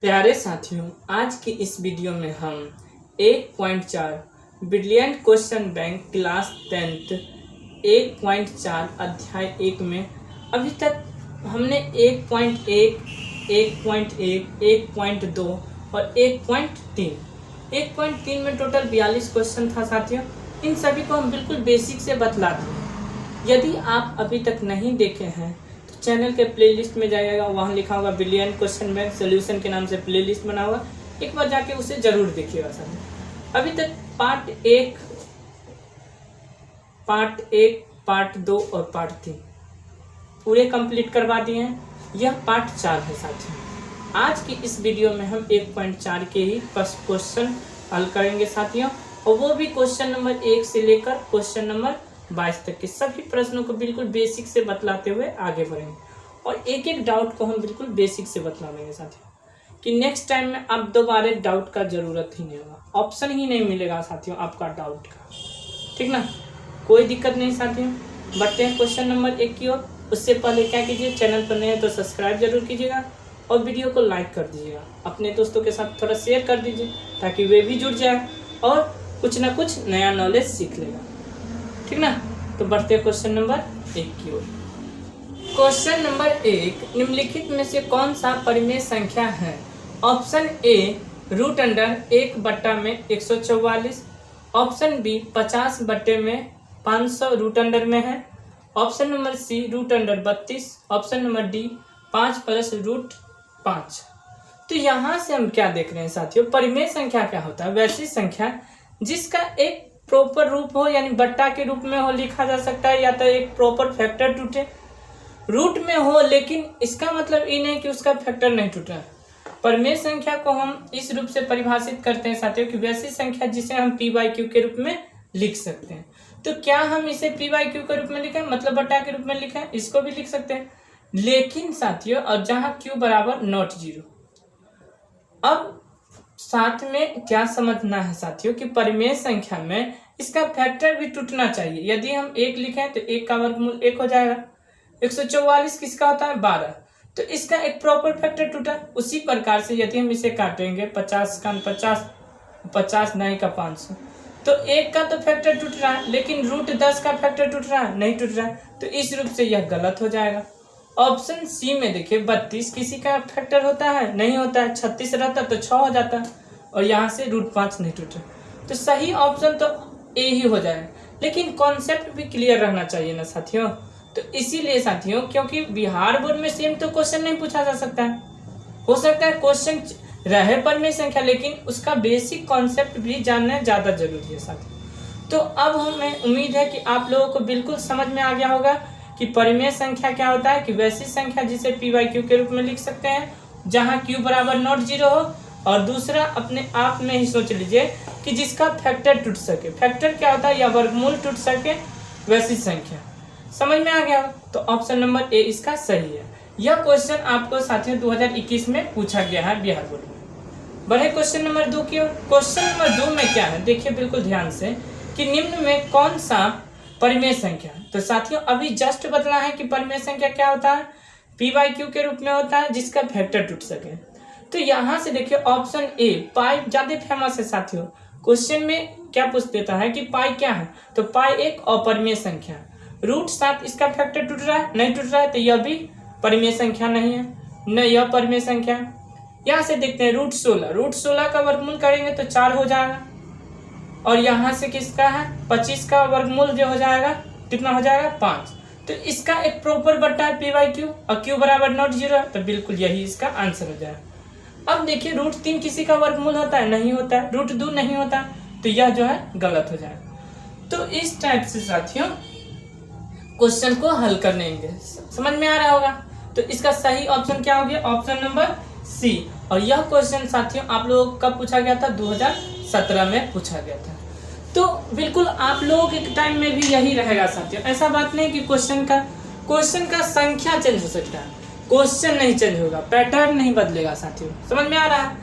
प्यारे साथियों, आज की इस वीडियो में हम 1.4 brilliant question bank class 10th 1.4 अध्याय 1 में अभी तक हमने 1.1, 1.1, 1.2 और 1.3 में टोटल 42 क्वेश्चन था साथियों। इन सभी को हम बिल्कुल बेसिक से बतलाते हैं। यदि आप अभी तक नहीं देखे हैं तो चैनल के प्लेलिस्ट में जाइएगा, वहाँ लिखा होगा ब्रिलियंट क्वेश्चन बैंक सोल्यूशन के नाम से प्लेलिस्ट बना हुआ, एक बार जाके उसे जरूर देखिएगा साथियों। अभी तक पार्ट 1, पार्ट 2 और पार्ट 3 पूरे कंप्लीट करवा दिए हैं। यह पार्ट 4 है साथियों। आज की इस वीडियो में हम 1.4 के ही फर्स्ट क्वेश्चन हल करेंगे साथियों, और वो भी क्वेश्चन नंबर 1 से लेकर क्वेश्चन नंबर 22 तक के सभी प्रश्नों को बिल्कुल बेसिक से बतलाते हुए आगे बढ़ेंगे, और एक एक डाउट को हम बिल्कुल बेसिक से बतला देंगे साथियों, कि नेक्स्ट टाइम में आप दोबारा डाउट का जरूरत ही नहीं होगा, ऑप्शन ही नहीं मिलेगा साथियों आपका डाउट का। ठीक ना, कोई दिक्कत नहीं साथियों। बढ़ते हैं क्वेश्चन नंबर 1 की ओर। उससे पहले क्या कीजिए, चैनल पर नए हैं तो सब्सक्राइब जरूर कीजिएगा और वीडियो को लाइक कर दीजिएगा। अपने दोस्तों के साथ थोड़ा शेयर कर दीजिए ताकि वे भी जुड़ जाए और कुछ ना कुछ नया नॉलेज सीख लेगा। ठीक ना, तो बढ़ते हैं क्वेश्चन नंबर 1 की ओर। क्वेश्चन नंबर 1, निम्नलिखित में से कौन सा परिमेय संख्या है? ऑप्शन ए √1/144, ऑप्शन बी 50/500 √में है, option number C √32, option number D 5 + √5। तो यहाँ से हम क्या देख रहे हैं साथियों, परिमेय संख्या क्या होता है? वैसी संख्या जिसका एक प्रॉपर रूप हो, यानी बट्टा के रूप में हो लिखा जा सकता है, या तो एक प्रॉपर फैक्टर टूटे रूट में हो, लेकिन इसका मतलब ये नहीं कि उसका फैक्टर नहीं टूटा। परिमेय संख्या को हम इस रूप से परिभाषित करते हैं साथियों कि वैसी संख्या जिसे हम p/q के रूप में लिख सकते हैं। तो क्या हम इसे p/q के रूप में लिखें, मतलब बट्टा के रूप में लिखें? इसको भी लिख सकते हैं, लेकिन साथियों और जहाँ q = नॉट 0। अब साथ में क्या समझना है साथियों कि परिमेय संख्या में इसका फैक्टर भी टूटना चाहिए। यदि हम 1 लिखें तो 1 का वर्गमूल 1 हो जाएगा। 144 किसका होता है? 12। तो इसका एक प्रॉपर फैक्टर टूटा। उसी प्रकार से यदि हम इसे काटेंगे 50 का 50, 50 9 का 500, तो 1 का तो फैक्टर टूट रहा है, लेकिन √10 का फैक्टर टूट रहा है? नहीं टूट रहा है। तो इस रूप से यह गलत हो जाएगा। ऑप्शन सी में देखिए 32 किसी का फैक्टर होता है? नहीं होता है। 36 रहता तो 6 हो जाता, और यहाँ से √5 नहीं टूटा। तो सही ऑप्शन तो ए ही हो जाए, लेकिन कॉन्सेप्ट भी क्लियर रहना चाहिए ना साथियों। तो इसीलिए साथियों, क्योंकि बिहार बोर्ड में सेम तो क्वेश्चन नहीं पूछा जा सकता है, हो सकता है क्वेश्चन रहे परिमेय संख्या, लेकिन उसका बेसिक कॉन्सेप्ट भी जानना ज्यादा जरूरी है साथियों। तो अब हमें उम्मीद है कि आप लोगों को बिल्कुल समझ में आ गया होगा कि परिमेय संख्या क्या होता है, कि वैसी संख्या जिसे p/q के रूप में लिख सकते हैं जहां q = नॉट 0 हो, और दूसरा अपने आप में ही सोच लीजिए कि जिसका फैक्टर टूट सके। फैक्टर क्या होता है? या वर्गमूल टूट सके, वैसी संख्या। समझ में आ गया? तो ऑप्शन नंबर ए इसका सही है। यह क्वेश्चन आपको साथियों 2021 में पूछा गया है बिहार बोर्ड में। बढ़े क्वेश्चन नंबर 2 की ओर। क्वेश्चन नंबर 2 में क्या है, देखिए बिल्कुल ध्यान से, कि निम्न में कौन सा परिमेय संख्या? तो साथियों अभी जस्ट बतला है कि परिमेय संख्या क्या होता है, p/q के रूप में होता है जिसका फैक्टर टूट सके। तो यहाँ से देखिए ऑप्शन ए पाई ज्यादा फेमस है साथियों। क्वेश्चन में क्या पूछ देता है कि पाई क्या है, तो पाई एक अपरिमेय संख्या। √7 इसका फैक्टर टूट रहा है? नहीं टूट रहा है, तो यह भी परिमेय संख्या नहीं है, न यह परिमेय संख्या। यहाँ से देखते हैं √16 का वर्गमूल करेंगे तो 4 हो जाएगा, और यहाँ से किसका है 25 का वर्गमूल जो हो जाएगा कितना हो जाएगा 5। तो इसका एक प्रॉपर बट्टा है p/q, और q = नॉट 0, तो बिल्कुल यही इसका आंसर हो जाएगा। अब देखिए √3 किसी का वर्गमूल होता है? नहीं होता है। √2 नहीं होता, तो यह जो है गलत हो जाएगा। तो इस टाइप से साथियों क्वेश्चन को हल करेंगे। समझ में आ रहा होगा? तो इसका सही ऑप्शन क्या हो गया? Option number C. और यह क्वेश्चन साथियों आप लोगों को कब पूछा गया था? 2017 में पूछा गया था। तो बिल्कुल आप लोगों के टाइम में भी यही रहेगा साथियों। ऐसा बात नहीं कि क्वेश्चन का संख्या चेंज हो सकता है, क्वेश्चन नहीं चेंज होगा, पैटर्न नहीं बदलेगा साथियों। समझ में आ रहा है?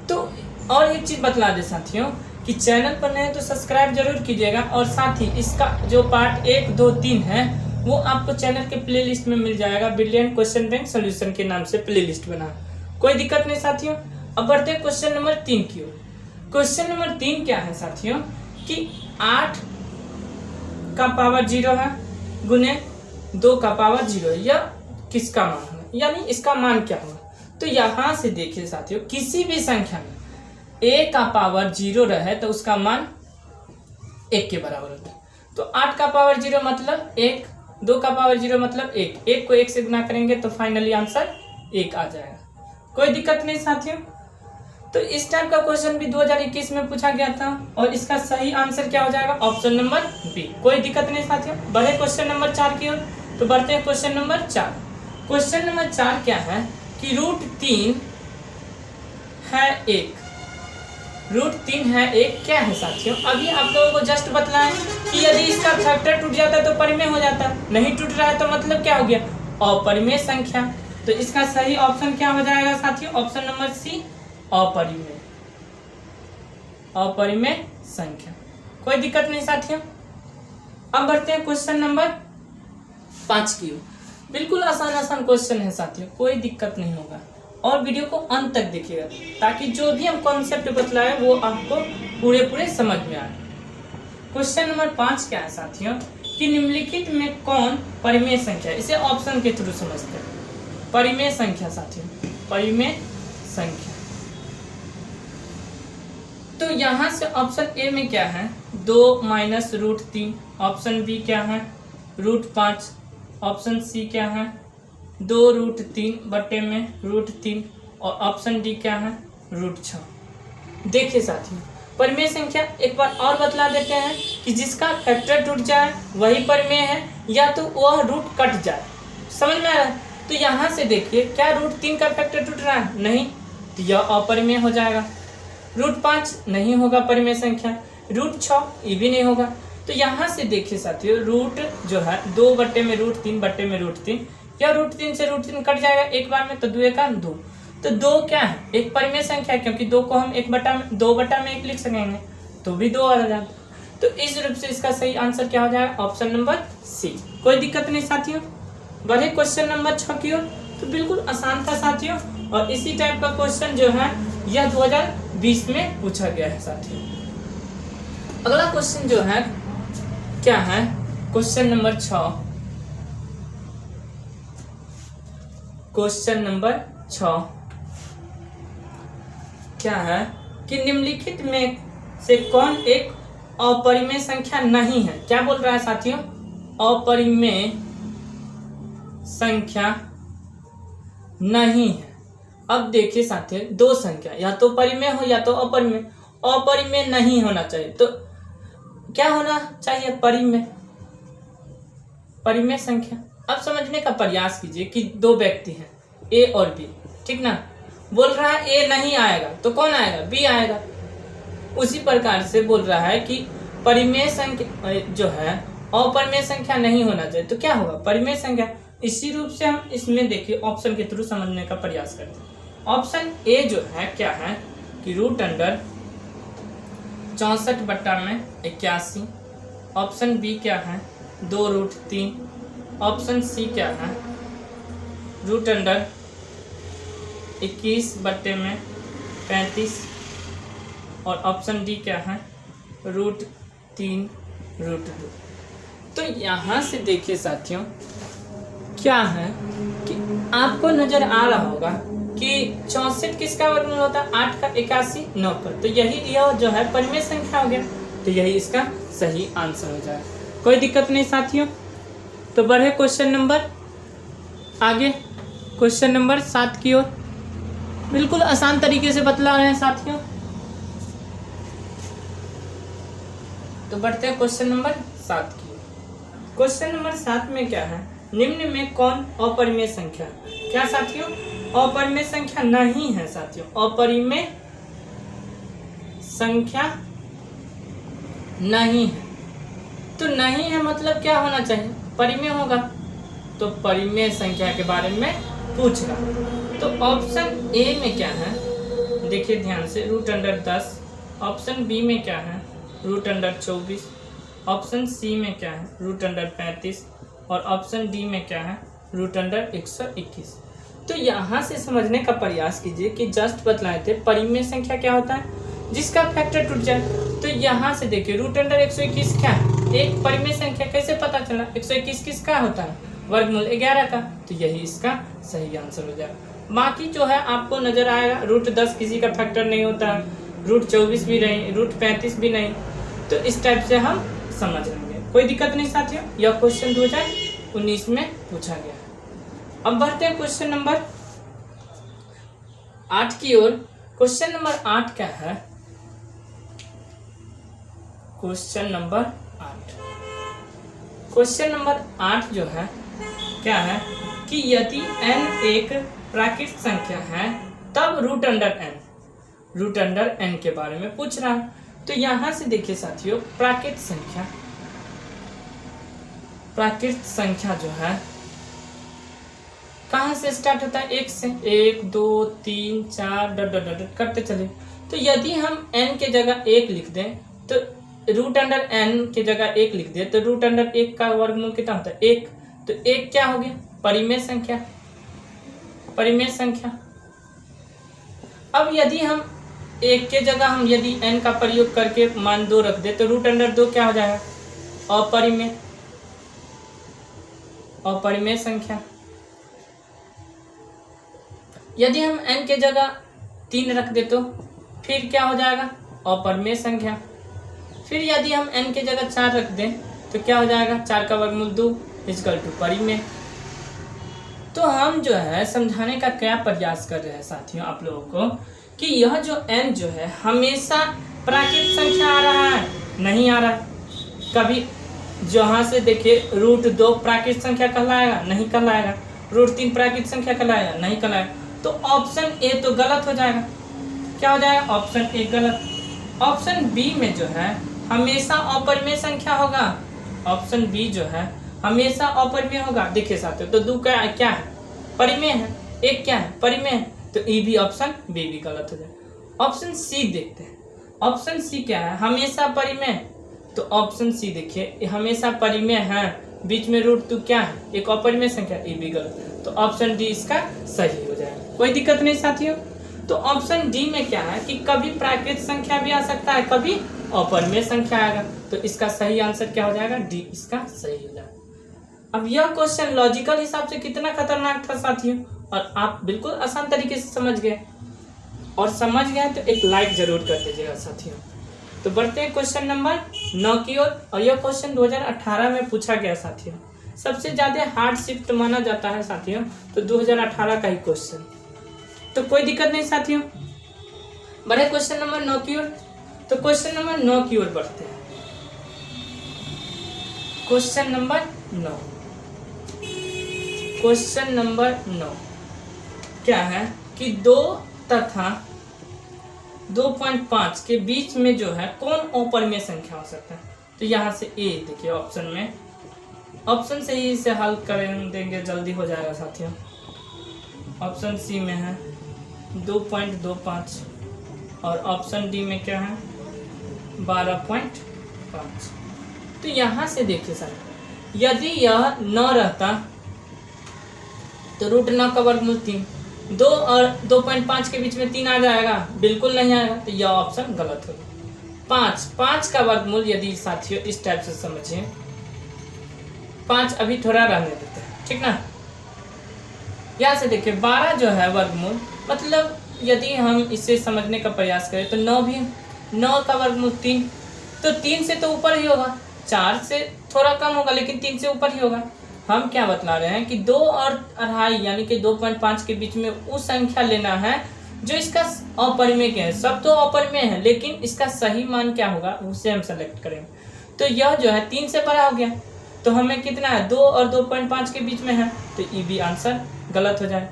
तो और एक चीज बतला दे साथियों कि चैनल पर नए हैं तो सब्सक्राइब जरूर कीजिएगा, और साथ ही इसका जो पार्ट 1, 2, 3 है वो आपको चैनल के प्लेलिस्ट में मिल जाएगा। ब्रिलियंट क्वेश्चन बैंक सोल्यूशन के नाम से प्लेलिस्ट बना, कोई दिक्कत नहीं साथियों। अब बढ़ते हैं क्वेश्चन नंबर 3 की ओर। क्वेश्चन नंबर 3 क्या है साथियों कि 8 का पावर 0 है गुने 2 का पावर 0 है, यह किसका मान है, यानी इसका मान क्या होगा। तो यहाँ से देखिए साथियों, किसी भी संख्या में a का पावर 0 रहे तो उसका मान 1 के बराबर होता है। तो 8 का पावर 0 मतलब 1, 2 का पावर 0 मतलब 1, 1 को 1 से गुना करेंगे तो फाइनली आंसर 1 आ जाएगा। कोई दिक्कत नहीं साथियों। तो इस टाइप का क्वेश्चन भी 2021 में पूछा गया था और इसका सही आंसर क्या हो जाएगा, ऑप्शन नंबर बी। कोई दिक्कत नहीं साथियों। बढ़े क्वेश्चन नंबर 4 की ओर। तो बढ़ते हैं क्वेश्चन नंबर 4। क्वेश्चन नंबर 4 क्या है कि √3 है 1। √3 है 1 क्या है साथियों, अभी आप लोगों को जस्ट बतलाएं कि यदि इसका फैक्टर टूट जाता है तो परिमेय हो जाता है, नहीं टूट रहा है तो मतलब क्या हो गया, अपरिमेय संख्या। तो इसका सही ऑप्शन क्या हो जाएगा साथियों, ऑप्शन नंबर सी, अपरिमेय, अपरिमेय संख्या। कोई दिक्कत नहीं साथियों। अब बढ़ते हैं क्वेश्चन नंबर 5 की ओर। बिल्कुल आसान क्वेश्चन है साथियों, कोई दिक्कत नहीं होगा और वीडियो को अंत तक देखिएगा ताकि जो भी हम कॉन्सेप्ट बतलाए वो आपको पूरे समझ में आए। क्वेश्चन नंबर 5 क्या है साथियों कि निम्नलिखित में कौन परिमेय संख्या है, इसे ऑप्शन के थ्रू समझते हैं। परिमेय संख्या साथियों, परिमेय संख्या। तो यहाँ से ऑप्शन ए में क्या है 2 माइनस √3, ऑप्शन बी क्या है √5, ऑप्शन सी क्या है 2√3 बटे में √3 और ऑप्शन डी क्या है √6। देखिए साथियों, परिमेय संख्या एक बार और बतला देते हैं कि जिसका फैक्टर टूट जाए वही परिमेय है या तो वह रूट कट जाए। समझ में आ रहा है। तो यहाँ से देखिए क्या √3 का फैक्टर टूट रहा है, नहीं, तो यह अपरिमेय हो जाएगा। √5 नहीं होगा परिमेय संख्या, √6 ये भी नहीं होगा। तो यहाँ से देखिए साथियों, रूट जो है 2 बटे में √3 बटे में √3, या √3 से √3 कट जाएगा एक बार में, तो 2 का 2। तो 2 क्या है, एक परिमेय संख्या है क्योंकि 2 को हम 2 बटा में 1 लिख सकेंगे तो भी 2 आ जाता। तो इस रूप से इसका सही आंसर क्या हो जाएगा, ऑप्शन नंबर सी। कोई दिक्कत नहीं साथियों। बढ़े क्वेश्चन नंबर 6 की ओर। तो बिल्कुल आसान था साथियों और इसी टाइप का क्वेश्चन जो है यह 2020 में पूछा गया है साथियों। अगला क्वेश्चन जो है क्या है, क्वेश्चन नंबर 6। क्वेश्चन नंबर 6 क्या है कि निम्नलिखित में से कौन एक अपरिमेय संख्या नहीं है। क्या बोल रहा है साथियों, अपरिमेय संख्या नहीं है। अब देखिए साथियों, दो संख्या या तो परिमेय हो या तो अपरिमेय, अपरिमेय नहीं होना चाहिए। तो क्या होना चाहिए, परिमेय, परिमेय संख्या। अब समझने का प्रयास कीजिए कि दो व्यक्ति हैं ए और बी, ठीक ना। बोल रहा है ए नहीं आएगा तो कौन आएगा, बी आएगा। उसी प्रकार से बोल रहा है कि परिमेय संख्या जो है अपरिमेय संख्या नहीं होना चाहिए, तो क्या होगा, परिमेय संख्या। इसी रूप से हम इसमें देखिए ऑप्शन के थ्रू समझने का प्रयास करते हैं। ऑप्शन ए जो है क्या है कि √64 बटा में 81, ऑप्शन बी क्या है 2√3, ऑप्शन सी क्या है √21 बटे में 35 और ऑप्शन डी क्या है √3√2। तो यहाँ से देखिए साथियों क्या है कि आपको नजर आ रहा होगा कि 64 किसका वर्गमूल होता है, 8 का, 81 9 का। तो यही यह जो है परिमेय संख्या हो गया, तो यही इसका सही आंसर हो जाएगा। कोई दिक्कत नहीं साथियों। तो बढ़े क्वेश्चन नंबर आगे, क्वेश्चन नंबर 7 की ओर। बिल्कुल आसान तरीके से बतला रहे हैं साथियों। तो बढ़ते हैं क्वेश्चन नंबर 7 की। क्वेश्चन नंबर 7 में क्या है, निम्न में कौन अपरिमेय संख्या है। क्या साथियों, अपरिमेय संख्या नहीं है साथियों, अपरिमेय संख्या नहीं है। तो नहीं है मतलब क्या होना चाहिए, परिमेय होगा। तो परिमेय संख्या के बारे में पूछ रहा। तो ऑप्शन ए में क्या है, देखिए ध्यान से, √10, ऑप्शन बी में क्या है √24, ऑप्शन सी में क्या है √35 और ऑप्शन डी में क्या है √121। तो यहाँ से समझने का प्रयास कीजिए कि जस्ट बतलाए थे परिमेय संख्या क्या होता है, जिसका फैक्टर टूट जाए। तो यहाँ से देखिए रूट अंडर 121 क्या है, एक परिमेय संख्या। कैसे पता चला 121 किसका होता है, वर्गमूल 11 का। तो यही इसका सही आंसर हो जाएगा। बाकी जो है आपको नजर आएगा रूट 10 किसी का फैक्टर नहीं होता है, रूट 24 भी नहीं, रूट 35 भी नहीं। तो इस टाइप से हम समझ लेंगे, कोई दिक्कत नहीं साथियों। यह क्वेश्चन 2019 में पूछा गया है। अब बढ़ते हैं क्वेश्चन नंबर 8 की ओर। क्वेश्चन नंबर 8 क्या है, क्वेश्चन नंबर 8, क्वेश्चन नंबर 8 जो है क्या है कि यदि n एक प्राकृत संख्या है तब रूट अंडर n के बारे में पूछ रहा है। तो यहां से देखिए साथियों, प्राकृत संख्या जो है कहां से स्टार्ट होता है, 1 से। 1 2 3 4 डट डट डट करते चले। तो यदि हम n के जगह 1 लिख दें तो रूट अंडर n के जगह 1 लिख दें तो रूट अंडर 1 का वर्गमूल कितना होता है, 1। तो 1 क्या हो गया, परिमेय संख्या। अब यदि हम 1 के जगह हम यदि n का प्रयोग करके मान 2 रख दे तो रूट अंडर 2 क्या हो जाएगा, अपरिमेय संख्या। यदि हम n के जगह 3 रख दे तो फिर क्या हो जाएगा, अपरिमेय संख्या। फिर यदि हम n के जगह 4 रख दें तो क्या हो जाएगा, 4 का वर्गमूल 2 इक्वल टू परिमेय। तो हम जो है समझाने का क्या प्रयास कर रहे हैं साथियों आप लोगों को कि यह जो n जो है हमेशा प्राकृत संख्या आ रहा है, नहीं आ रहा। कभी जहां से देखिए रूट 2 प्राकृत संख्या कहलाएगा, नहीं कहलाएगा। रूट 3 प्राकृत संख्या कहलाएगा, नहीं कहलाएगा। तो ऑप्शन ए तो गलत हो जाएगा। क्या हो जाएगा, ऑप्शन ए गलत। ऑप्शन बी में जो है हमेशा अपरिमेय संख्या होगा। ऑप्शन बी जो है हमेशा अपरिमेय होगा। देखिए साथियों, तो 2 का क्या है, परिमेय है। 1 क्या है, परिमेय है। तो ई भी ऑप्शन बी भी गलत हो जाए। ऑप्शन सी देखते हैं, ऑप्शन सी क्या है, हमेशा परिमेय। तो ऑप्शन सी देखिए हमेशा परिमेय है, बीच में रूट 2 क्या है, एक अपरिमेय संख्या, ई भी गलत। तो ऑप्शन डी इसका सही हो जाएगा, कोई दिक्कत नहीं साथियों। तो ऑप्शन डी में क्या है कि कभी प्राकृत संख्या भी आ सकता है, कभी अपरिमेय संख्या आएगा। तो इसका सही आंसर क्या हो जाएगा, डी इसका सही हो जाएगा। अब यह क्वेश्चन लॉजिकल हिसाब से कितना खतरनाक था साथियों, और आप बिल्कुल आसान तरीके से समझ गए, और समझ गए तो एक लाइक जरूर कर दीजिएगा साथियों। तो बढ़ते हैं क्वेश्चन नंबर 9 की ओर। और यह क्वेश्चन 2018 में पूछा गया साथियों। सबसे ज्यादा हार्ड शिफ्ट माना जाता है साथियों, तो 2018 का ही क्वेश्चन। तो कोई दिक्कत नहीं साथियों, बढ़े क्वेश्चन नंबर 9 की ओर। तो क्वेश्चन नंबर 9 की ओर बढ़ते हैं। क्वेश्चन नंबर 9, क्वेश्चन नंबर 9 क्या है कि 2 तथा 2.5 के बीच में जो है कौन अपरिमेय संख्या हो सकता है। तो यहाँ से ए देखिए ऑप्शन में, ऑप्शन से ही इसे हल कर देंगे, जल्दी हो जाएगा साथियों। ऑप्शन सी में है 2.25 और ऑप्शन डी में क्या है 12.5। तो यहाँ से देखिए सर, यदि यह 9 रहता तो रूट 9 का वर्गमूल 3, 2 और 2.5 के बीच में 3 आ जाएगा, बिल्कुल नहीं आएगा। तो यह ऑप्शन गलत होगा। 5 का वर्गमूल यदि साथियों इस टाइप से समझिए, 5 अभी थोड़ा रहने देते हैं, ठीक ना। यहाँ से देखिए 12 जो है वर्गमूल, मतलब यदि हम इसे समझने का प्रयास करें तो 9 भी, 9 का वर्गमूल 3, तो 3 से तो ऊपर ही होगा, 4 से थोड़ा कम होगा लेकिन 3 से ऊपर ही होगा। हम क्या बतला रहे हैं कि 2 और 2.5 यानी कि 2.5 के बीच में वो संख्या लेना है जो इसका अपरिमेय है। सब तो अपरिमेय है लेकिन इसका सही मान क्या होगा उसे हम सेलेक्ट करेंगे। तो यह जो है 3 से बड़ा हो गया, तो हमें कितना है 2 और 2.5 के बीच में है, तो ये भी आंसर गलत हो जाए।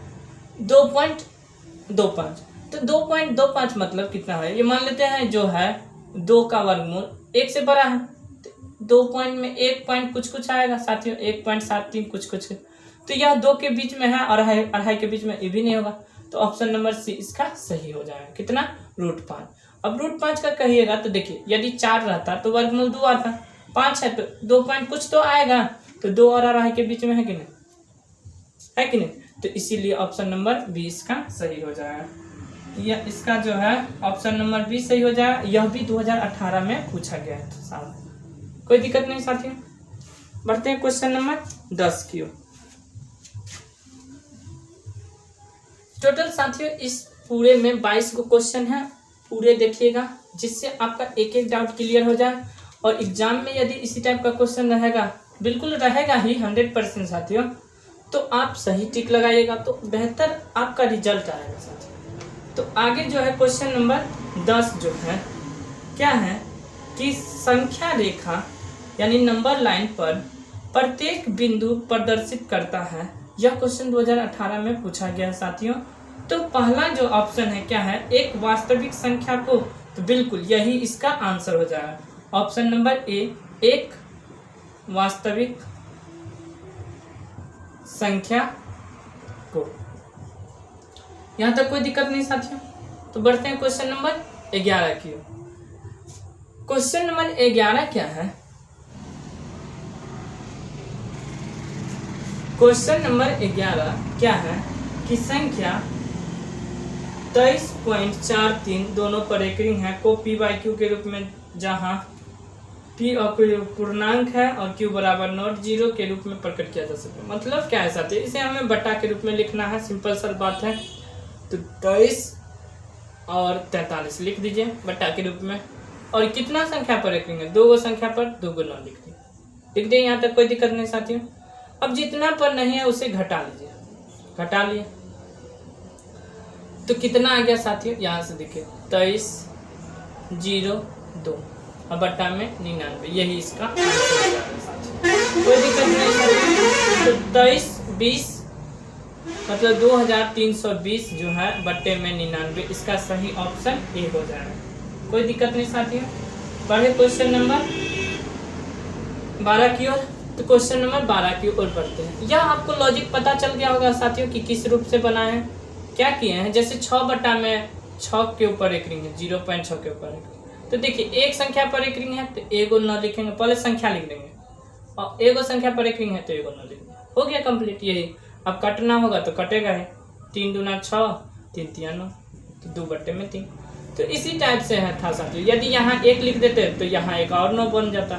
2.25, तो 2.25 मतलब कितना है, ये मान लेते हैं जो है 2 का वर्गमूल 1 से बड़ा है, 2 पॉइंट में 1 पॉइंट कुछ आएगा साथियों, 1.73 कुछ। तो यह 2 के बीच में है और 2.5 के बीच में ये भी नहीं होगा। तो ऑप्शन नंबर सी इसका सही हो जाएगा, कितना रूट 5। अब रूट 5 का कहिएगा तो देखिए यदि 4 रहता तो वर्गमूल 2 आता, 5 है तो 2 पॉइंट कुछ तो आएगा, तो 2 और 2.5 के बीच में है कि नहीं, है कि नहीं। तो इसीलिए ऑप्शन नंबर 20 का सही हो जाएगा। यह इसका जो है ऑप्शन नंबर 20 सही हो जाएगा। यह भी 2018 में पूछा गया था साल। कोई दिक्कत नहीं साथियों। बढ़ते हैं क्वेश्चन नंबर 10 की ओर। टोटल साथियों इस पूरे में 22 को क्वेश्चन है, पूरे देखिएगा जिससे आपका एक एक डाउट क्लियर हो जाए। और एग्जाम में यदि इसी टाइप का क्वेश्चन रहेगा, बिल्कुल रहेगा ही 100% साथियों, तो आप सही टिक लगाइएगा तो बेहतर आपका रिजल्ट आएगा साथियों। तो आगे जो है क्वेश्चन नंबर 10 जो है क्या है कि संख्या रेखा यानी नंबर लाइन पर प्रत्येक बिंदु प्रदर्शित करता है। यह क्वेश्चन 2018 में पूछा गया साथियों। तो पहला जो ऑप्शन है क्या है, एक वास्तविक संख्या को, तो बिल्कुल यही इसका आंसर हो जाएगा। ऑप्शन नंबर ए, एक वास्तविक संख्या को। यहां तक कोई दिक्कत नहीं साथियों। तो बढ़ते हैं क्वेश्चन नंबर 11 की। क्वेश्चन नंबर 11 क्या है, क्वेश्चन नंबर 11 क्या है कि संख्या 23.43 दोनों पर एक रिंग है को पी बाई क्यू के रूप में, जहां पी और क्यू पूर्णांक है और क्यू बराबर नॉट 0 के रूप में प्रकट किया जा सकता है। मतलब क्या है साथियों, इसे हमें बटा के रूप में लिखना है, सिंपल सा बात है। तो 23 और 43 लिख दीजिए बटा के रूप में। और कितना संख्या पर एक रिंग है, 2 संख्या पर 2 गुना लिख दिए। यहाँ तक कोई दिक्कत नहीं साथियों। अब जितना पर नहीं है उसे घटा लीजिए, घटा लिए तो कितना आ गया साथियों, यहाँ से देखिए 23 0 2 और बट्टा में 99, यही इसका आंसर है साथियों। कोई दिक्कत नहीं साथियों। तो 23 20 मतलब 2320 जो है बट्टे में 99, इसका सही ऑप्शन ए हो जाएगा। कोई दिक्कत नहीं साथियों। बढ़े क्वेश्चन नंबर 12 की ओर। तो क्वेश्चन नंबर 12 की ओर बढ़ते हैं। यह आपको लॉजिक पता चल गया होगा साथियों कि किस रूप से बनाए हैं, क्या किए हैं। जैसे 6 बट्टा में 6 के ऊपर एक रिंग है, 0.6 के ऊपर एक। तो देखिए एक संख्या पर एक रिंग है तो एगो न लिखेंगे, पहले संख्या लिख देंगे, और एगो संख्या पर एक रिंग है तो एगो न लिखेंगे, हो गया कंप्लीट। यही अब कटना होगा तो कटेगा ही, 3 दूना 6 3 तिया 9, तो 2 बट्टे में 3। तो इसी टाइप से है था साथियों। यदि यहाँ 1 लिख देते तो यहाँ एक और 9 बन जाता।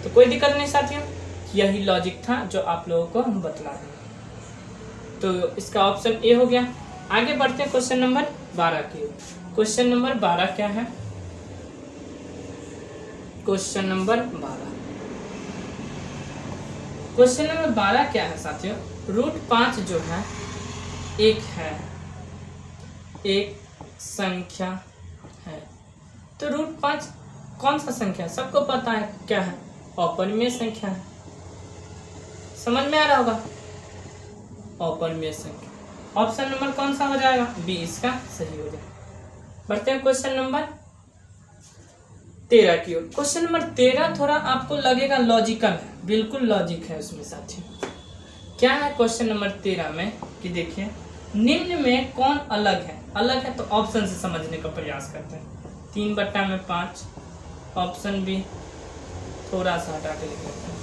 तो कोई दिक्कत नहीं साथियों, यही लॉजिक था जो आप लोगों को हम बतला रहे हैं। तो इसका ऑप्शन ए हो गया। आगे बढ़ते हैं क्वेश्चन नंबर 12 की। क्वेश्चन नंबर 12 क्या है, क्वेश्चन नंबर 12, क्वेश्चन नंबर 12 क्या है साथियों, √5 जो है एक संख्या है। तो √5 कौन सा संख्या है, सबको पता है क्या है, अपरिमेय संख्या है। समझ में आ रहा होगा, अपरिमेय संख्या। ऑप्शन नंबर कौन सा हो जाएगा, बी इसका सही हो जाएगा। बढ़ते हैं क्वेश्चन नंबर 13 की ओर। क्वेश्चन नंबर 13 थोड़ा आपको लगेगा लॉजिकल है, बिल्कुल लॉजिक है उसमें साथियों। क्या है क्वेश्चन नंबर 13 में कि देखिए निम्न में कौन अलग है, अलग है तो ऑप्शन से समझने का प्रयास करते हैं। 3 बट्टा में 5, ऑप्शन बी थोड़ा सा हटा के लिख लेते हैं।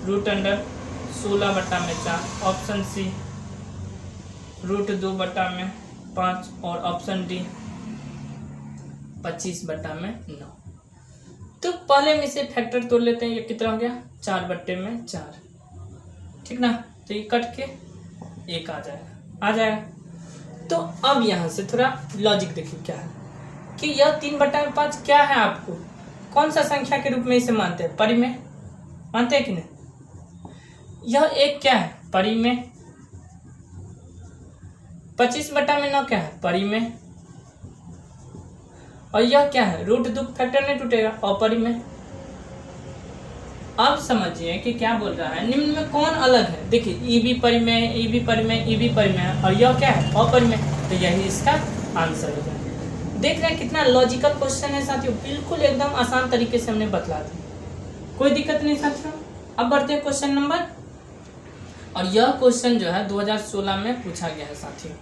√16 बट्टा में 4, ऑप्शन सी √2 बट्टा में 5 और ऑप्शन डी 25 बट्टा में 9। तो पहले में इसे फैक्टर तोड़ लेते हैं। ये कितना हो गया, 4 बट्टे में 4, ठीक ना। तो ये कट के 1 आ जाएगा। तो अब यहाँ से थोड़ा लॉजिक देखिए क्या है कि यह 3 बट्टा में 5 क्या है, आपको कौन सा संख्या के रूप में इसे मानते हैं, परिमेय मानते हैं कि नहीं। यह एक क्या है, परिमेय। 25 बट्टा में 9 क्या है, परिमेय। और यह क्या है, √2 फैक्टर नहीं टूटेगा, अपरिमेय। अब समझिए कि क्या बोल रहा है, निम्न में कौन अलग है। देखिए ई भी परिमेय, ई भी परिमेय, ई भी परिमेय, और यह क्या है, अपरिमेय। तो यही इसका आंसर हो जाएगा। देख रहे हैं कितना लॉजिकल क्वेश्चन है साथियों, बिल्कुल एकदम आसान तरीके से हमने बतला दिया, कोई दिक्कत नहीं साथियों। अब बढ़ते हैं क्वेश्चन नंबर, और यह क्वेश्चन जो है 2016 में पूछा गया है साथियों।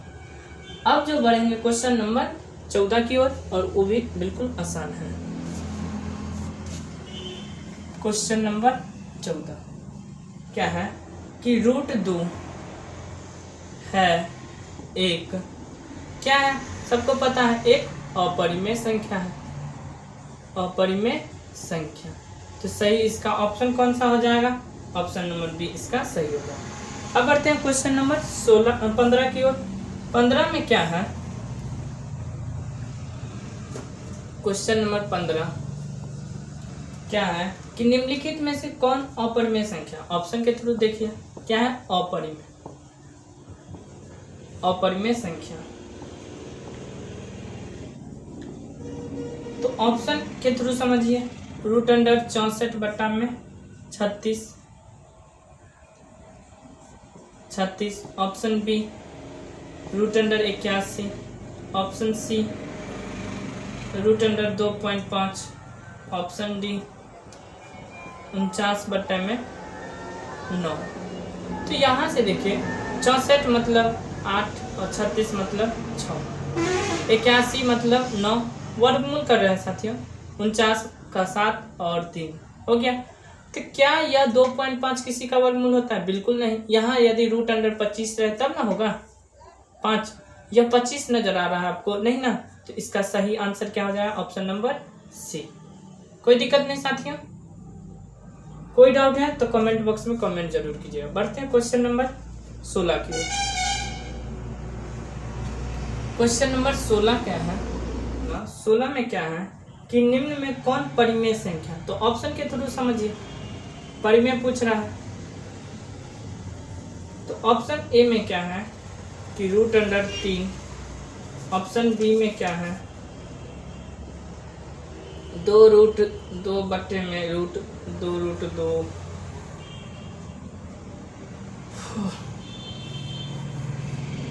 अब जो बढ़ेंगे क्वेश्चन नंबर 14 की ओर, और वो भी बिल्कुल आसान है। क्वेश्चन नंबर 14 क्या है कि √2 है एक, क्या है सबको पता है, एक अपरिमेय संख्या है, अपरिमेय संख्या। तो सही इसका ऑप्शन कौन सा हो जाएगा, ऑप्शन नंबर बी इसका सही हो जाएगा। अब बढ़ते हैं क्वेश्चन नंबर 15 की ओर। 15 में क्या है, क्वेश्चन नंबर 15 क्या है कि निम्नलिखित में से कौन अपरिमेय संख्या, ऑप्शन के थ्रू देखिए क्या है, अपरिमेय, अपरिमेय संख्या। तो ऑप्शन के थ्रू समझिए, रूट अंडर 64 बट्टा में 36, option B root under 81, option C root under 2.5, option D 49 बट्टे में 9। तो यहाँ से देखिए 64 मतलब 8 और 36 मतलब 6, 81 मतलब 9, वर्गमूल कर रहे हैं साथियों, 49 का 7 और 3 हो गया। तो क्या यह 2.5 किसी का वर्गमूल होता है, बिल्कुल नहीं। यहाँ यदि रूट अंडर 25 रहे तब ना होगा 5, यह 25 नजर आ रहा है आपको, नहीं ना, तो इसका सही आंसर क्या हो जाएगा, ऑप्शन नंबर सी। कोई दिक्कत नहीं साथियों, कोई डाउट है तो कमेंट बॉक्स में कमेंट जरूर कीजिएगा। बढ़ते हैं क्वेश्चन नंबर 16 की ओर। क्वेश्चन नंबर 16 क्या है, 16 में क्या है कि निम्न में कौन परिमेय संख्या, तो ऑप्शन के थ्रू समझिए, परिमेय पूछ रहा है। तो ऑप्शन ए में क्या है कि रूट अंडर 3, ऑप्शन बी में क्या है 2 रूट 2 बट्टे में रूट 2।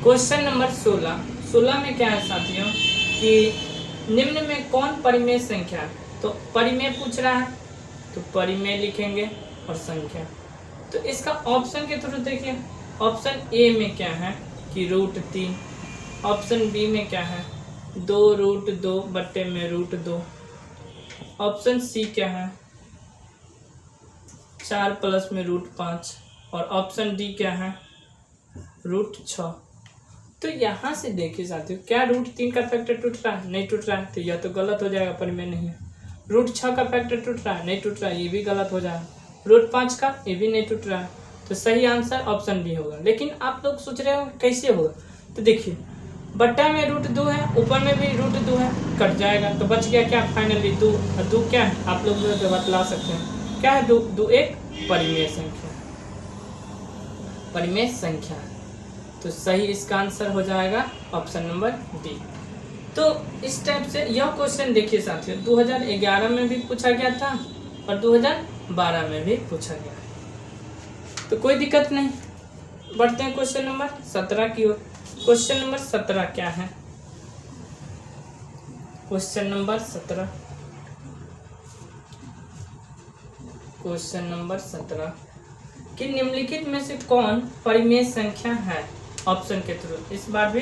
क्वेश्चन नंबर 16 में क्या है साथियों कि निम्न में कौन परिमेय संख्या, तो परिमेय पूछ रहा है तो परिमेय लिखेंगे और संख्या। तो इसका ऑप्शन के थ्रू देखिए, ऑप्शन ए में क्या है कि रूट 3, ऑप्शन बी में क्या है 2 रूट 2 बट्टे में रूट 2, ऑप्शन सी क्या है 4 प्लस में रूट 5 और ऑप्शन डी क्या है रूट 6। तो यहाँ से देखिए साथियों, क्या रूट 3 का फैक्टर टूट रहा है, नहीं टूट रहा है, तो यह तो गलत हो जाएगा, परिमेय नहीं है। रूट 6 का फैक्टर टूट रहा है, नहीं टूट रहा है, ये भी गलत हो जाएगा। रूट 5 का, ये भी नहीं टूट रहा है, तो सही आंसर ऑप्शन बी होगा। लेकिन आप लोग सोच रहे हो कैसे होगा, तो देखिए बट्टा में रूट 2 है, ऊपर में भी रूट 2 है, कट जाएगा तो बच गया क्या, फाइनली 2। और 2 क्या है आप लोग बतला सकते हैं, क्या है 2 एक परिमेय संख्या, परिमेय संख्या। तो सही इसका आंसर हो जाएगा ऑप्शन नंबर डी। तो इस टाइप से यह क्वेश्चन देखिए साथियों, 2011 में भी पूछा गया था और 2012 में भी पूछा गया, तो कोई दिक्कत नहीं। बढ़ते हैं क्वेश्चन नंबर 17 की ओर। क्वेश्चन नंबर 17 क्या है, क्वेश्चन नंबर 17, क्वेश्चन नंबर 17 कि निम्नलिखित में से कौन परिमेय संख्या है, ऑप्शन के थ्रू। इस बार भी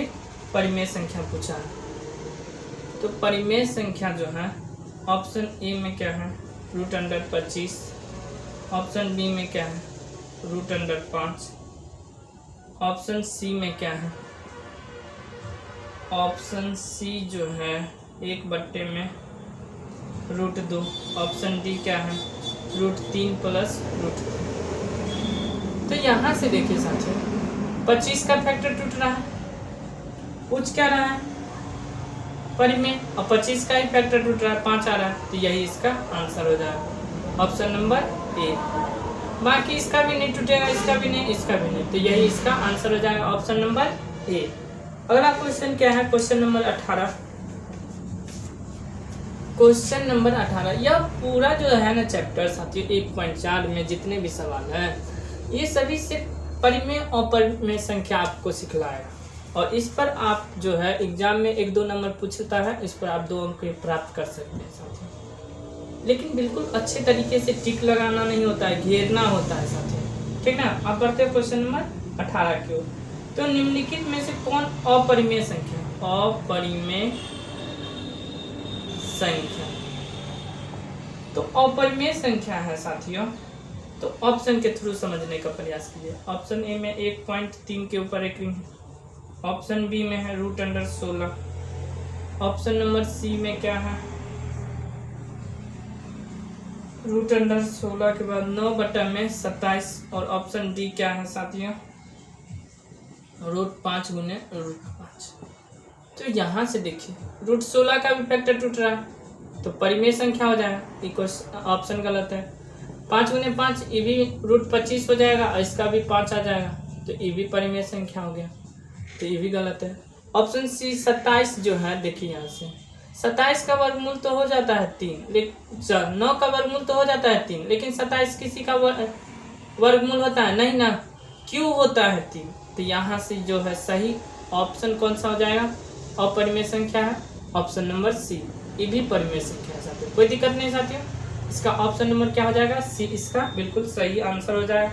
परिमेय संख्या पूछा है, तो परिमेय संख्या जो है ऑप्शन ए में क्या है रूट अंडर 25, ऑप्शन बी में क्या है रूट अंडर 5, ऑप्शन सी में क्या है, ऑप्शन सी जो है 1 बट्टे में रूट 2, ऑप्शन डी क्या है रूट 3 प्लस रूट 2। तो यहाँ से देखिए साथियों 25 का फैक्टर टूट रहा है, पूछ क्या रहा है परिमेय, और 25 का ही फैक्टर टूट रहा है, 5 आ रहा है, तो यही इसका आंसर हो जाएगा ऑप्शन नंबर ए। बाकी इसका भी नहीं टूटेगा, इसका भी नहीं, इसका भी नहीं, तो यही इसका आंसर हो जाएगा ऑप्शन नंबर ए। अगला क्वेश्चन क्या है, क्वेश्चन नंबर 18। क्वेश्चन नंबर 18, यह पूरा जो है ना चैप्टर साथियों 1.4 में जितने भी सवाल हैं ये सभी सिर्फ परिमेय और परिमेय संख्या आपको सिखलाएगा, और इस पर आप जो है एग्जाम में 1-2 नंबर पूछता है, इस पर आप 2 अंक प्राप्त कर सकते हैं साथियों। लेकिन बिल्कुल अच्छे तरीके से टिक लगाना नहीं होता है, घेरना होता है साथियों, ठीक ना। आप बढ़ते हैं क्वेश्चन नंबर 18 की ओर। तो निम्नलिखित में से कौन अपरिमेय संख्या, अपरिमेय संख्या, तो अपरिमेय संख्या है साथियों, तो ऑप्शन के थ्रू समझने का प्रयास कीजिए। ऑप्शन ए में 1.3 के ऊपर एक रिंग है, ऑप्शन बी में है √16। ऑप्शन नंबर सी में क्या है, √16 के बाद 9/27। और ऑप्शन डी क्या है साथियों, √5 गुने √5। तो यहाँ से देखिए √16 का भी फैक्टर टूट रहा है तो परिमेय संख्या हो जाएगा, ऑप्शन गलत है। 5 गुने 5 ये भी √25 हो जाएगा और इसका भी 5 आ जाएगा तो ये भी परिमेय संख्या हो गया, तो ये भी गलत है। ऑप्शन सी 27 जो है, देखिए यहाँ से 27 का वर्गमूल तो हो जाता है 3, लेकिन 9 का वर्गमूल तो हो जाता है 3, लेकिन 27 किसी का वर्गमूल होता है नहीं ना, क्यों होता है 3। तो यहाँ से जो है सही ऑप्शन कौन सा हो जाएगा, अपरिमेय संख्या है, ऑप्शन नंबर सी, ये भी परिमेय संख्या है साथियों, कोई दिक्कत नहीं साथियों। इसका ऑप्शन नंबर क्या हो जाएगा, सी इसका बिल्कुल सही आंसर हो जाएगा।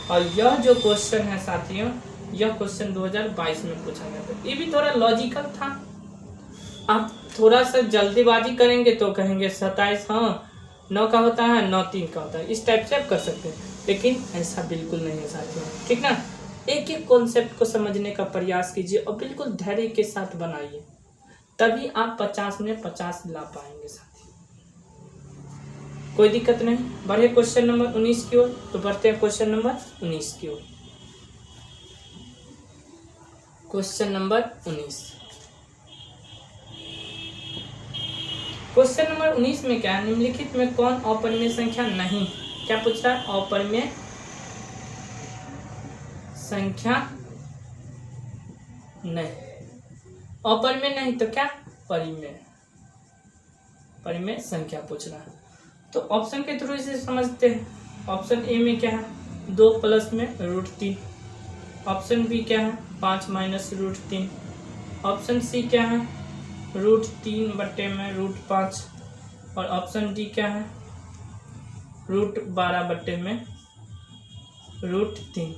और यह जो क्वेश्चन है साथियों, यह क्वेश्चन 2022 में पूछा गया था, ये भी थोड़ा लॉजिकल था। आप थोड़ा सा जल्दीबाजी करेंगे तो कहेंगे 27 हाँ 9 का होता है, 9 3 का होता है, इस टाइप से आप कर सकते हैं, लेकिन ऐसा बिल्कुल नहीं है साथियों, ठीक ना। एक एक कॉन्सेप्ट को समझने का प्रयास कीजिए और बिल्कुल धैर्य के साथ बनाइए, तभी आप 50 में 50 ला पाएंगे साथियों, कोई दिक्कत नहीं। बढ़े क्वेश्चन नंबर 19 की ओर, तो बढ़ते हैं क्वेश्चन नंबर 19 की ओर। क्वेश्चन नंबर 19, क्वेश्चन नंबर 19 में क्या है, निम्नलिखित में कौन अपरिमेय संख्या नहीं, क्या पूछ रहा है, अपरिमेय संख्या नहीं, अपरिमेय नहीं तो क्या परिमेय, परिमेय संख्या पूछ रहा है। तो ऑप्शन के थ्रू इसे समझते हैं। ऑप्शन ए में क्या है, 2 प्लस में √3। ऑप्शन बी क्या है, 5 माइनस √3। ऑप्शन सी क्या है, √3 बटे में √5। और ऑप्शन डी क्या है, √12 बटे में √3।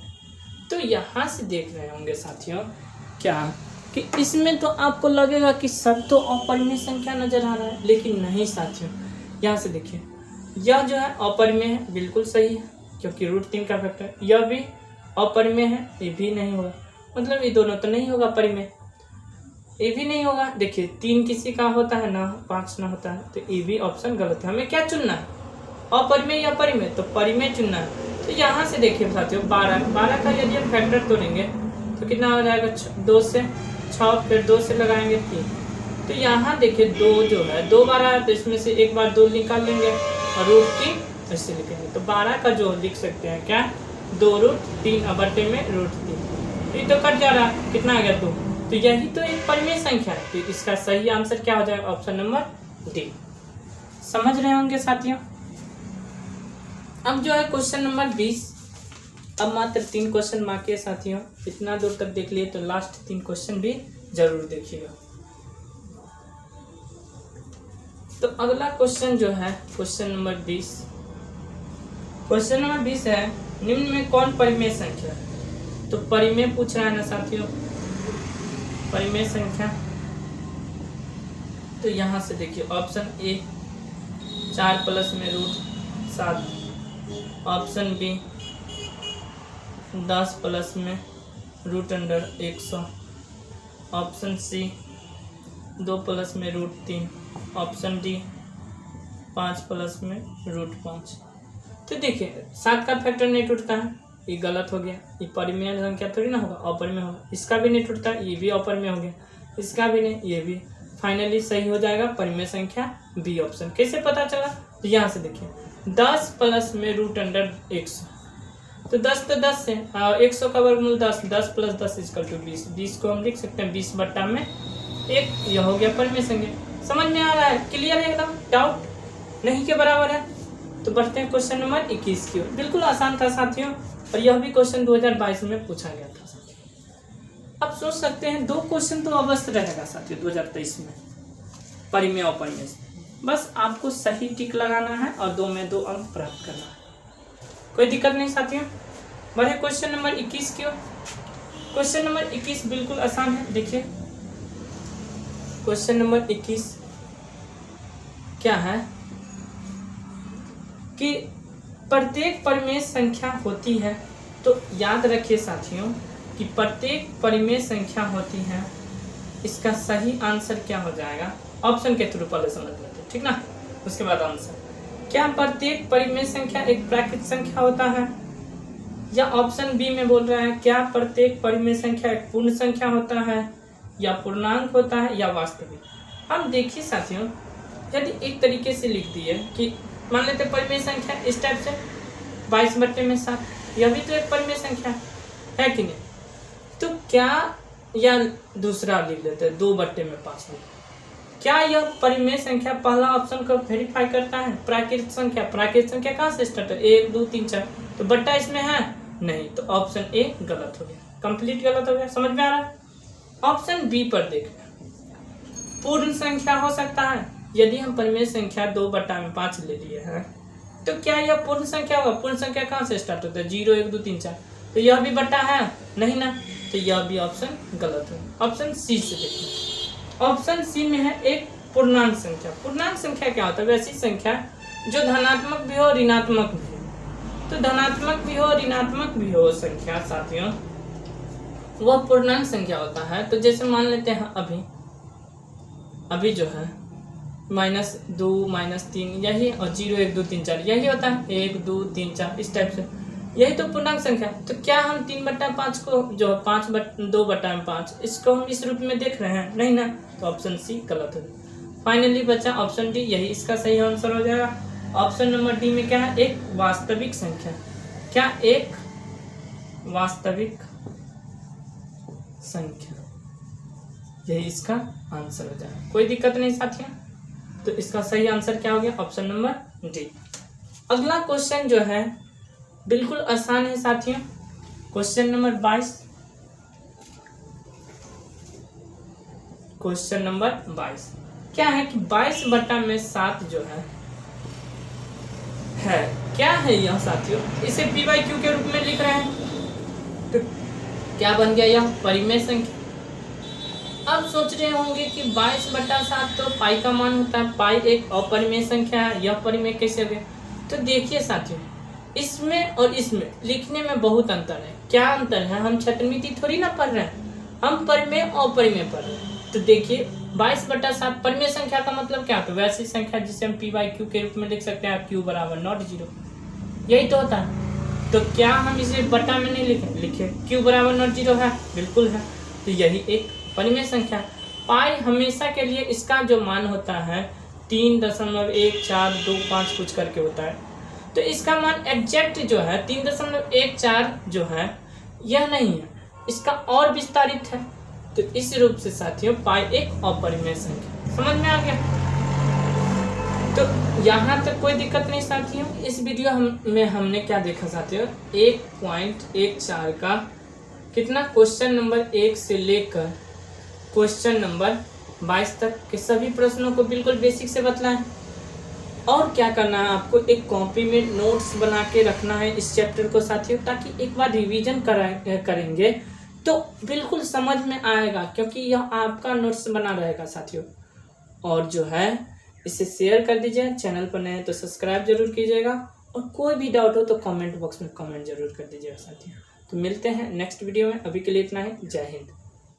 तो यहाँ से देख रहे होंगे साथियों क्या कि इसमें तो आपको लगेगा कि सब तो अपरिमेय संख्या नजर आ रहा है, लेकिन नहीं साथियों। यहाँ से देखिए यह जो है अपरिमेय है, बिल्कुल सही है क्योंकि √3 का फैक्टर, यह भी अपरिमेय है, ये भी नहीं होगा, मतलब ये दोनों तो नहीं होगा परिमेय, ये भी नहीं होगा। देखिए 3 किसी का होता है ना, 5 ना होता है, तो ये भी ऑप्शन गलत है। हमें क्या चुनना है, अपरिमेय या परिमेय, तो परिमेय चुनना है। तो यहाँ से देखिए साथियों 12 का यदि हम फैक्टर तोड़ेंगे तो कितना हो जाएगा, 2 से 6, फिर 2 से लगाएंगे 3। तो यहाँ देखिए 2 जो है 2 12 है, तो इसमें से एक बार 2 निकाल लेंगे और √3 ऐसे लिखेंगे। तो 12 का जो लिख सकते हैं क्या, 2√3 बटे में √3। ये तो कट जा रहा है, कितना आ गया 2। तो यही तो एक परिमेय संख्या है, तो इसका सही आंसर क्या हो जाएगा, ऑप्शन नंबर डी। समझ रहे होंगे साथियों। अब जो है क्वेश्चन नंबर 20, अब मात्र 3 क्वेश्चन बाकी है साथियों, इतना दूर तक देख लिए तो लास्ट 3 क्वेश्चन भी जरूर देखिएगा। तो अगला क्वेश्चन जो है क्वेश्चन नंबर 20, क्वेश्चन नंबर 20 है, निम्न में कौन परिमेय संख्या है। तो परिमेय पूछ रहा है ना साथियों, परिमेय संख्या। तो यहाँ से देखिए ऑप्शन ए 4 प्लस में √7। ऑप्शन बी 10 प्लस में √100। ऑप्शन सी 2 प्लस में √3। ऑप्शन डी 5 प्लस में √5। तो देखिए 7 का फैक्टर नहीं टूटता है, ये गलत हो गया, ये परिमेय संख्या थोड़ी ना होगा, अपरिमेय होगा। इसका भी नहीं टूटता, ये भी अपरिमेय हो गया, इसका भी नहीं, ये भी। फाइनली सही हो जाएगा परिमेय संख्या बी ऑप्शन। कैसे पता चला, तो यहाँ से देखिए 10 प्लस में √100। तो 10 तो 10 से 100 का वर्गमूल 10, 10 प्लस 10 = 20। 20 को हम लिख सकते हैं 20 बट्टा में 1, यह हो गया परिमेय संख्या। समझ में आ रहा है, क्लियर है, एकदम डाउट नहीं के बराबर है। तो बढ़ते हैं क्वेश्चन नंबर 21 की ओर। बिल्कुल आसान था साथियों, और यह भी क्वेश्चन 2022 में पूछा गया था साथियों। अब सोच सकते हैं 2 क्वेश्चन तो अवश्य रहेगा साथियों 2023 में, परिमेय और अपरिमेय। बस आपको सही टिक लगाना है और 2 में 2 अंक प्राप्त करना है, कोई दिक्कत नहीं साथियों। बढ़े क्वेश्चन नंबर 21 की ओर। क्वेश्चन नंबर 21 बिल्कुल आसान है, देखिए क्वेश्चन नंबर 21 क्या है कि प्रत्येक परिमेय संख्या होती है। तो याद रखिए साथियों, कि प्रत्येक परिमेय संख्या होती है, इसका सही आंसर क्या हो जाएगा, ऑप्शन के थ्रू पहले समझ लेते हैं, ठीक ना, उसके बाद आंसर। क्या प्रत्येक परिमेय संख्या एक प्राकृत संख्या होता है, या ऑप्शन बी में बोल रहा है क्या प्रत्येक परिमेय संख्या एक पूर्ण संख्या होता है, या पूर्णांक होता है, या वास्तविक। अब देखिए साथियों, यदि एक तरीके से लिख दिए कि मान लेते परिमेय संख्या इस टाइप से 22/7, यह भी तो एक परिमेय संख्या है कि नहीं, तो क्या, या दूसरा लिख लेते हैं 2/5, क्या यह परिमेय संख्या पहला ऑप्शन को वेरीफाई करता है, प्राकृत संख्या। प्राकृत संख्या कहाँ से स्टार्ट है, 1 2 3 4, तो बट्टा इसमें है नहीं, तो ऑप्शन ए गलत हो गया, कंप्लीट गलत हो गया। समझ में आ रहा है। ऑप्शन बी पर देखना, पूर्ण संख्या हो सकता है। यदि हम परिमेय संख्या 2/5 ले लिए हैं, तो क्या यह पूर्ण संख्या होगा। पूर्ण संख्या कहाँ से स्टार्ट होता है, 0 1 2 3 4, तो यह भी बट्टा है नहीं ना, तो यह भी ऑप्शन गलत है। ऑप्शन सी से देखिए, ऑप्शन सी में है एक पूर्णांक संख्या। पूर्णांक संख्या क्या होता है, वैसी संख्या जो धनात्मक भी हो ऋणात्मक भी हो। तो धनात्मक भी हो ऋणात्मक भी हो संख्या साथियों, वह पूर्णांक संख्या होता है। तो जैसे मान लेते हैं अभी जो है -2 -3 यही, और 0 1 2 3 4 यही होता है, 1 2 3 4 इस टाइप से, यही तो पूर्णांक संख्या। तो क्या हम 3/5 को जो 2/5 इसको हम इस रूप में देख रहे हैं, नहीं ना, तो ऑप्शन सी गलत है। फाइनली बचा ऑप्शन डी, यही इसका सही आंसर हो जाएगा। ऑप्शन नंबर डी में क्या है, एक वास्तविक संख्या। क्या, एक वास्तविक संख्या, यही इसका आंसर हो जाएगा। कोई दिक्कत नहीं साथियों, तो इसका सही आंसर क्या हो गया, ऑप्शन नंबर डी। अगला क्वेश्चन जो है बिल्कुल आसान है साथियों, क्वेश्चन नंबर 22। क्वेश्चन नंबर 22 क्या है कि 22/7 जो है क्या है यह साथियों, इसे पी बाई क्यू के रूप में लिख रहे हैं, तो क्या बन गया यह परिमेय संख्या। अब सोच रहे होंगे कि 22/7 तो पाई का मान होता है, पाई एक अपरिमेय संख्या है, यह परिमेय कैसे हो गया। तो देखिए साथियों, इसमें और इसमें लिखने में बहुत अंतर है। क्या अंतर है, हम छत्रमिति थोड़ी ना पढ़ रहे हैं, हम परिमेय अपरिमेय पढ़ रहे हैं। तो देखिए 22/7 परिमेय संख्या का मतलब क्या होता है, वैसी संख्या जिसे हम पी बाई क्यू के रूप में लिख सकते हैं, क्यू बराबर नॉट 0, यही तो होता है। तो क्या हम इसे बट्टा में नहीं लिखे क्यू बराबर नॉट 0 है, बिल्कुल है, तो यही एक परिमेय संख्या। पाई हमेशा के लिए इसका जो मान होता है 3.1425 कुछ करके होता है, तो इसका मान एग्जैक्ट जो है 3.14 जो है यह नहीं है, इसका और विस्तारित है। तो इस रूप से साथियों पाई एक अपरिमेय संख्या, समझ में आ गया। तो यहाँ तक कोई दिक्कत नहीं साथियों। इस वीडियो में हमने क्या देखा साथियों, 1.14 का कितना क्वेश्चन नंबर 1 से लेकर क्वेश्चन नंबर 22 तक के सभी प्रश्नों को बिल्कुल बेसिक से बतलाएं। और क्या करना है आपको, एक कॉपी में नोट्स बना के रखना है इस चैप्टर को साथियों, ताकि एक बार रिवीजन करेंगे तो बिल्कुल समझ में आएगा, क्योंकि यह आपका नोट्स बना रहेगा साथियों। और जो है इसे शेयर कर दीजिए, चैनल पर नए हैं तो सब्सक्राइब जरूर कीजिएगा, और कोई भी डाउट हो तो कमेंट बॉक्स में कमेंट जरूर कर दीजिएगा साथियों। तो मिलते हैं नेक्स्ट वीडियो में, अभी के लिए इतना ही, जय हिंद।